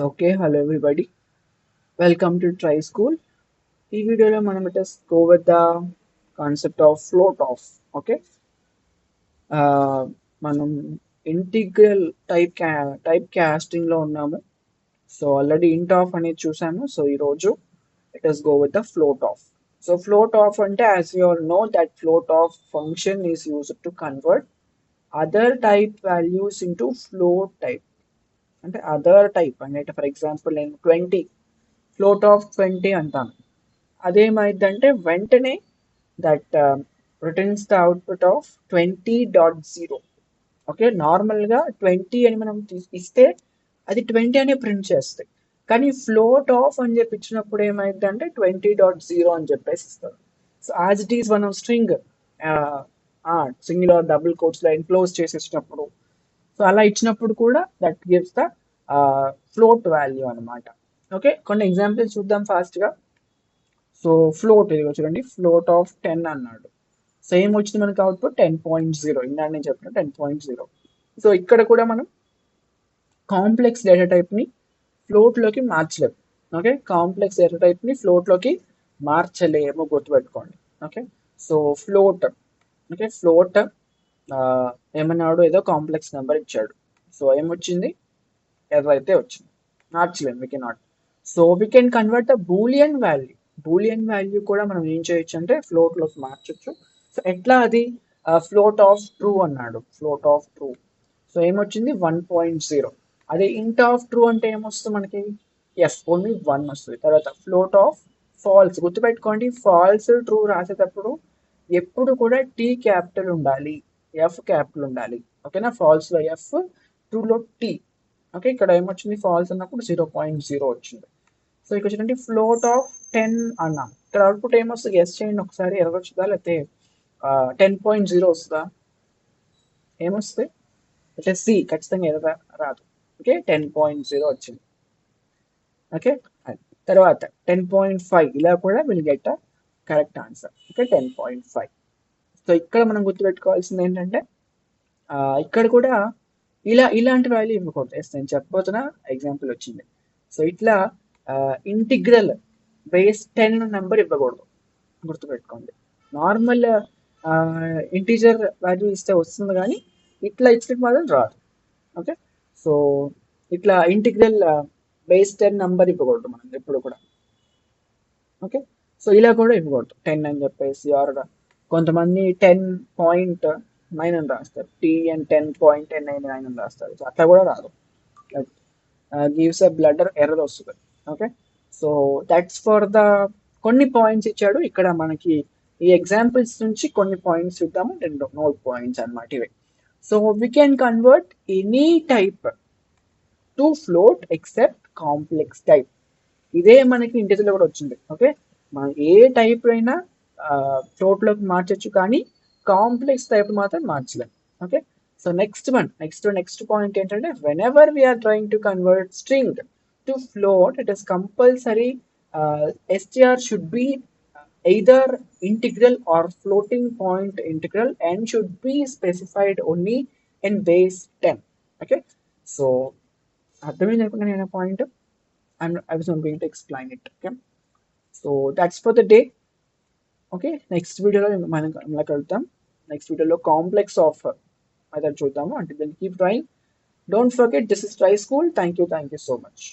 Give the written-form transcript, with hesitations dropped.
Okay, hello everybody. Welcome to Try School. ఈ వీడియోలో మనం go with the concept of float off. Okay. మనం integral type casting లో ఉన్నాము. సో ఆల్రెడీ ఇంట్ ఆఫ్ అనేది చూసాము. సో ఈ రోజు let us go with the float off. So float off అంటే as you all know that float off function is used to convert other type values into float type. అంటే other type అంటే for example నేను 20 float of 20 అంటాను. అదేమైందంటే వెంటనే that returns the output of 20.0. Okay, నార్మల్గా 20 అని మనం ఇస్తే అది 20 అనే ప్రింట్ చేస్తాయి. కానీ ఫ్లోట్ ఆఫ్ అని చెప్పి ఇచ్చినప్పుడు ఏమైందంటే 20.0 అని చెప్పేసి ఇస్తారు. సో యాజ్ ఇట్ ఈస్ మనం స్ట్రింగ్ సింగిల్ డబుల్ కోట్స్ లో ఎన్క్లోజ్ చేసేసినప్పుడు సో అలా ఇచ్చినప్పుడు కూడా that gives the float value అనమాట. ఓకే, కొన్ని ఎగ్జాంపుల్స్ చూద్దాం ఫాస్ట్ గా. సో ఫ్లోట్ ఇది చూడండి, ఫ్లోట్ ఆఫ్ 10 అన్నాడు. సేమ్ వచ్చింది మనకి అవుట్పుట్ 10.0. ఇందాక నేను చెప్పిన 10.0. సో ఇక్కడ కూడా మనం కాంప్లెక్స్ డేటా టైప్ ని ఫ్లోట్ లోకి మార్చలేము. ఓకే, కాంప్లెక్స్ డేటా టైప్ ని ఫ్లోట్ లోకి మార్చలేము, గుర్తుపెట్టుకోండి. Okay, so float, okay float ఏమన్నాడు, ఏదో కాంప్లెక్స్ నెంబర్ ఇచ్చాడు. సో ఏమొచ్చింది, ఎర్రర్ అయితే వచ్చింది, మార్చలేము, we cannot. So we can convert the boolean value. Boolean value కూడా మనం ఏం చేయొచ్చు అంటే ఫ్లోట్ లోకి మార్చొచ్చు. సో ఎట్లా అది, ఫ్లోట్ ఆఫ్ ట్రూ అన్నాడు, ఫ్లోట్ ఆఫ్ ట్రూ. సో ఏమొచ్చింది 1.0. అదే ఇంట్ ఆఫ్ ట్రూ అంటే ఏమొస్తుంది మనకి, ఎస్ ఓన్లీ 1 వస్తుంది. తర్వాత ఫ్లోట్ ఆఫ్ ఫాల్స్, గుర్తుపెట్టుకోండి ఫాల్స్ ట్రూ రాసేటప్పుడు ఎప్పుడు కూడా టీ క్యాపిటల్ ఉండాలి, ఎఫ్ క్యాపిటల్ ఉండాలి. ఓకేనా, ఫాల్స్ లో ఎఫ్, ట్రూలో టీ. ఓకే, ఇక్కడ ఏమొచ్చింది ఫాల్స్ అన్నప్పుడు 0.0 వచ్చింది. సో ఇక్కడ చూడండి ఫ్లోట్ ఆఫ్ 10 అన్నాం. ఇక్కడ అవుట్పుట్ ఏమొస్తుంది గెస్ చేయండి ఒకసారి, ఎర్రర్ వచ్చిందా లేకపోతే 10.0 వస్తుందా, ఏమొస్తుంది అంటే సి, ఖచ్చితంగా ఎర్రర్ రాదు. ఓకే, 10.0 వచ్చింది. ఓకే, తర్వాత 10.5 ఇలా కూడా will get a correct answer. Okay, 10.5. So ఇక్కడ మనం గుర్తుపెట్టుకోవాల్సింది ఏంటంటే ఇక్కడ కూడా ఇలాంటి వాల్యూ ఇవ్వకూడదు. ఎస్ నేను చెప్పబోతున్నా ఎగ్జాంపుల్ వచ్చింది. సో ఇట్లా ఇంటిగ్రల్ బేస్ 10 నెంబర్ ఇవ్వకూడదు, గుర్తుపెట్టుకోండి. నార్మల్ ఇంటీజర్ వాల్యూ ఇస్తే వస్తుంది, కానీ ఇట్లా ఇచ్చినట్టు మాత్రం రాదు. ఓకే, సో ఇట్లా ఇంటిగ్రల్ బేస్ 10 నెంబర్ ఇవ్వకూడదు మనం ఎప్పుడు కూడా. ఓకే, సో ఇలా కూడా ఇవ్వకూడదు 10 అని చెప్పేసి, ఆర్ కొంతమంది 10.9 అని రాస్తారు, టీ అండ్ 10.9 అని రాస్తారు. సో అట్లా కూడా రాదు, గివ్స్ అ బ్లడర్ ఎర్రర్ వస్తుంది. Okay, so that's for the కొన్ని పాయింట్స్ ఇచ్చాడు ఇక్కడ మనకి. ఈ ఎగ్జాంపుల్స్ నుంచి కొన్ని పాయింట్స్ చూద్దాము, రెండు నోట్ పాయింట్స్ అన్నమాట ఇవి. So we can convert any type to float except complex type. ఇదే మనకి ఇంటిజర్లో కూడా వచ్చింది. ఓకే, మనం ఏ టైప్ అయినా ఫ్లోట్ లోకి మార్చొచ్చు, కానీ కాంప్లెక్స్ టైప్ మాత్రం మార్చలేం. ఓకే, సో నెక్స్ట్ పాయింట్ ఏంటంటే whenever we are trying to convert string to float, it is compulsory str should be either integral or floating point integral and should be specified only in base 10. Okay, so అర్థమైంది అనుకుంటా నేను point. I was not going to explain it. Okay, so that's for the day. Okay, next వీడియోలో మనం కలుద్దాం. Next వీడియోలో complex of method చూద్దాము. అంటే దాన్ని keep trying. Don't forget, this is try school. Thank you so much.